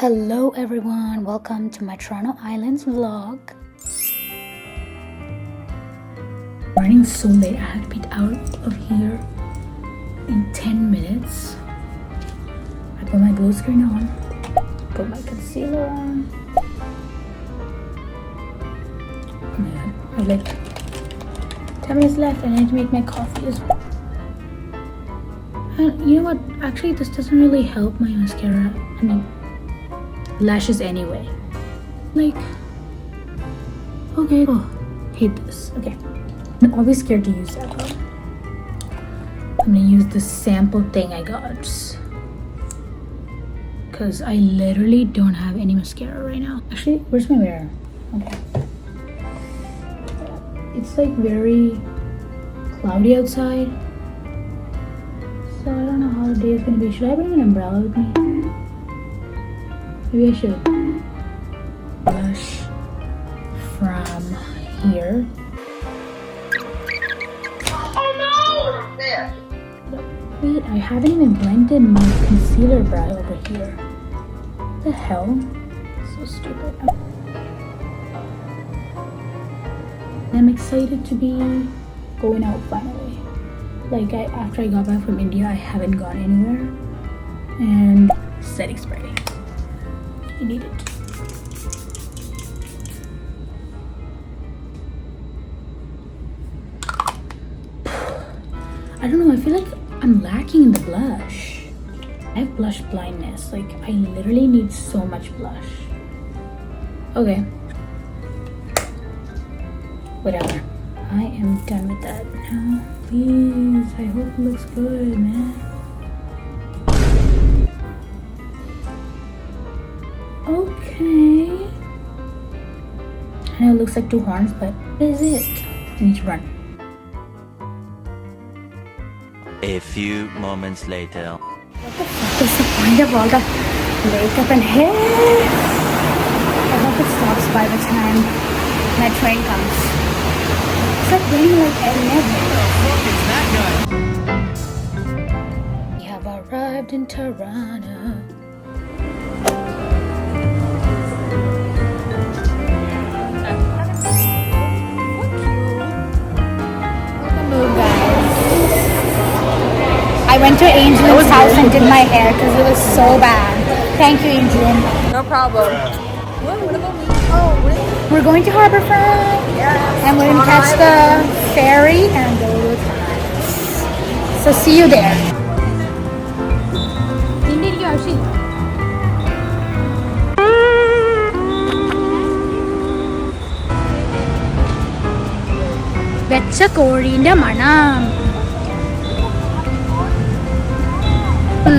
Hello everyone, welcome to my Toronto Islands vlog. Running so late, I have to be out of here in 10 minutes. I put my blue screen on, put my concealer on. Oh my god, I have like 10 minutes left and I need to make my coffee as well. And you know what, actually this doesn't really help my mascara. I mean, lashes anyway. Like, okay, oh, hate this. Okay, I'm always scared to use that though. I'm gonna use the sample thing I got because I literally don't have any mascara right now. Actually, where's my mirror? Okay, it's like very cloudy outside, so I don't know how the day is gonna be. Should I bring an umbrella with me? Maybe I should. Blush from here. Oh no! Wait, I haven't even blended my concealer brow over here. What the hell? So stupid. I'm excited to be going out finally. Like after I got back from India, I haven't gone anywhere. And setting spray. You need it. I don't know, I feel like I'm lacking in the blush. I have blush blindness. Like, I literally need so much blush. Okay. Whatever. I am done with that now. Please, I hope it looks good, man. Okay. I know it looks like two horns, but what is it? I need to run. A few moments later. What the fuck is the point of all the makeup and hair? I hope it stops by the time my train comes. It's like raining like never. We have arrived in Toronto. I went to Ange's house and did my hair because it was so bad. Thank you, Angel. No problem. What about me? Oh, We're going to Harbourfront. yes. And we're going to catch the ferry and go to France. So see you there. വെച്ച കോഴിന്റെ മണം.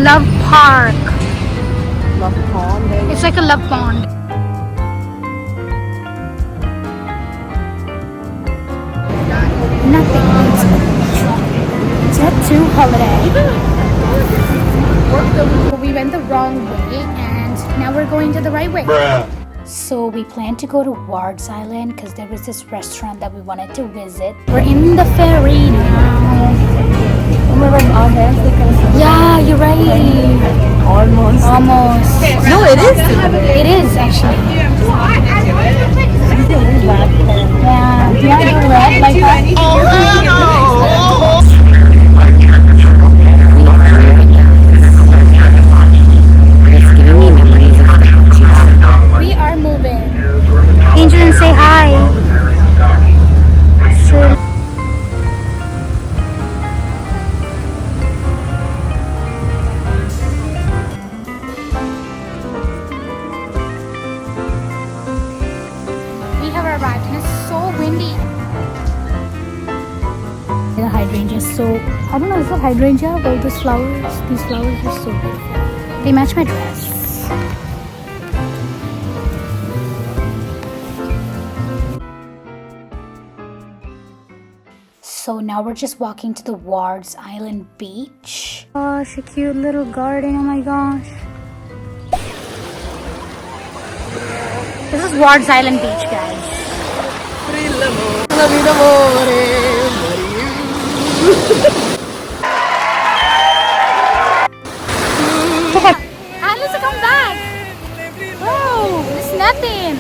Love Park. Love pond. It's like a love pond. Nothing beats a beach. Jet 2 holiday. We went the wrong way and now we're going to the right way. Bruh. So we planned to go to Wards Island because there was this restaurant that we wanted to visit. We're in the ferry now. Yeah, you're right. Almost. Almost. No, it is. It is actually. Yeah, you're red like that. We are moving. Angel, say hi. We have arrived and it's so windy. The hydrangea is so, I don't know, is that hydrangea? All these flowers are so beautiful. They match my dress. So now we're just walking to the Wards Island beach. Gosh, a cute little garden, oh my gosh. This is Wards Island beach, guys. Alice, come back! Nothing.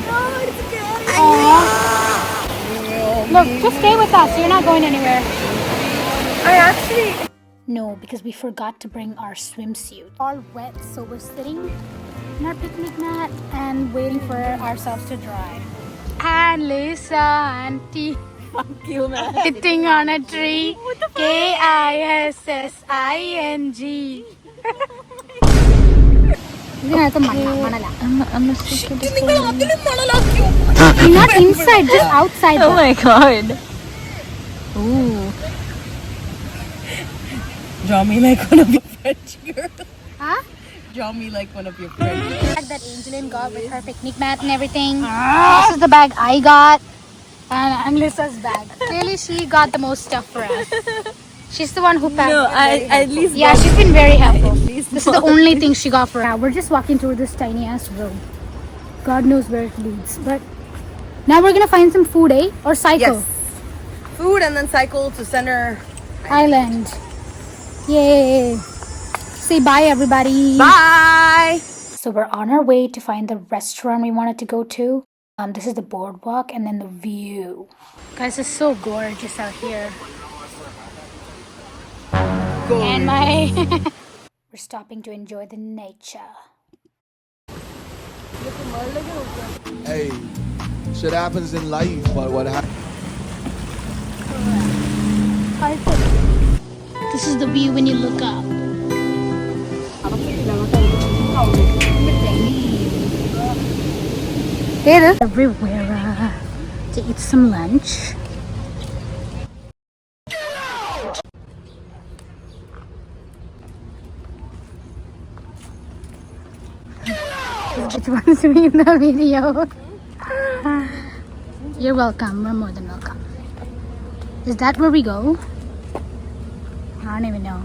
Aww. Look, just stay with us. You're not going anywhere. No, because we forgot to bring our swimsuit. All wet, so we're sitting in our picnic mat and waiting for ourselves to dry. And Lisa Auntie sitting on a tree. KISSING. Not inside, just outside. Oh my god. Ooh. Draw me like one of your French girls. Huh? Draw me like one of your French girls. Bag that Angeline got with her picnic mat and everything. This is the bag I got. And Lisa's bag. Clearly she got the most stuff for us. She's the one who packed. No, at least. Yeah, she's been very helpful. This is the only thing she got for us. We're just walking through this tiny ass road. God knows where it leads. But now we're gonna find some food, eh? Or cycle. Yes. Food and then cycle to Center Island. Yay. Say bye, everybody. Bye. So we're on our way to find the restaurant we wanted to go to. This is the boardwalk and then the view. Guys, it's so gorgeous out here. And we're stopping to enjoy the nature. Hey, shit happens in life, but what happened? This is the view when you look up. Hey, Riviera to eat some lunch. Which one's me in the video? You're welcome. We're more than welcome. Is that where we go? I don't even know.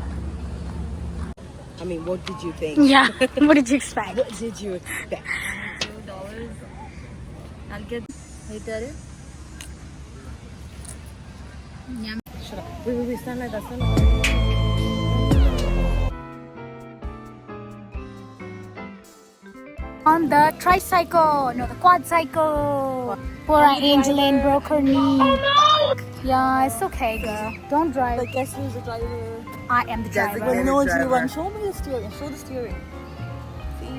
I mean, what did you think? Yeah. What did you expect? What did you expect? $2. I'll get later. Yum. Shut up. Wait, stand like that. Stand like that. On the tricycle, no, the quad cycle. Poor Angeline broke her knee. Oh no! Yeah, it's okay, girl. Don't drive. But guess who's the driver? I am the driver. No one's really one. Show me the steering. Show the steering. See?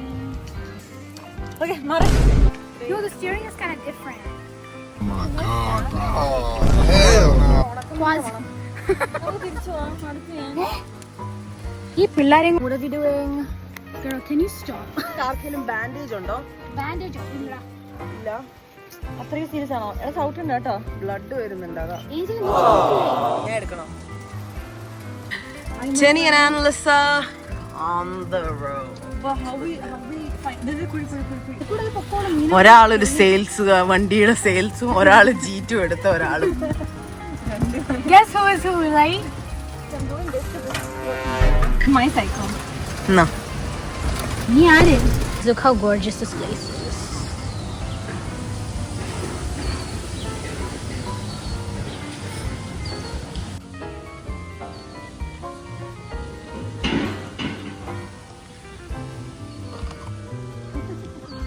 Okay, Mara. No, the steering is kind of different. Oh my god, bro. Oh, hell no. Quad. What are we doing? Girl, can you stop? Bandage undo? Bandage. ഇല്ല അത്രയും serious ആണോ എടാ സൗട്ട് ഉണ്ട് കേട്ടോ blood വരുന്നുണ്ടാകാം ഞാൻ എടുക്കണം Teny and Ange on the road. ഒരാളൊരു sales വണ്ടിയുടെ സെയിൽസും ഒരാള് ജീറ്റും എടുത്ത ഒരാളും Guess who is who, right? My cycle. No. Look how gorgeous this place is.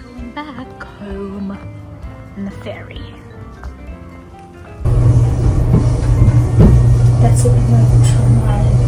Going back home in the ferry. That's it, like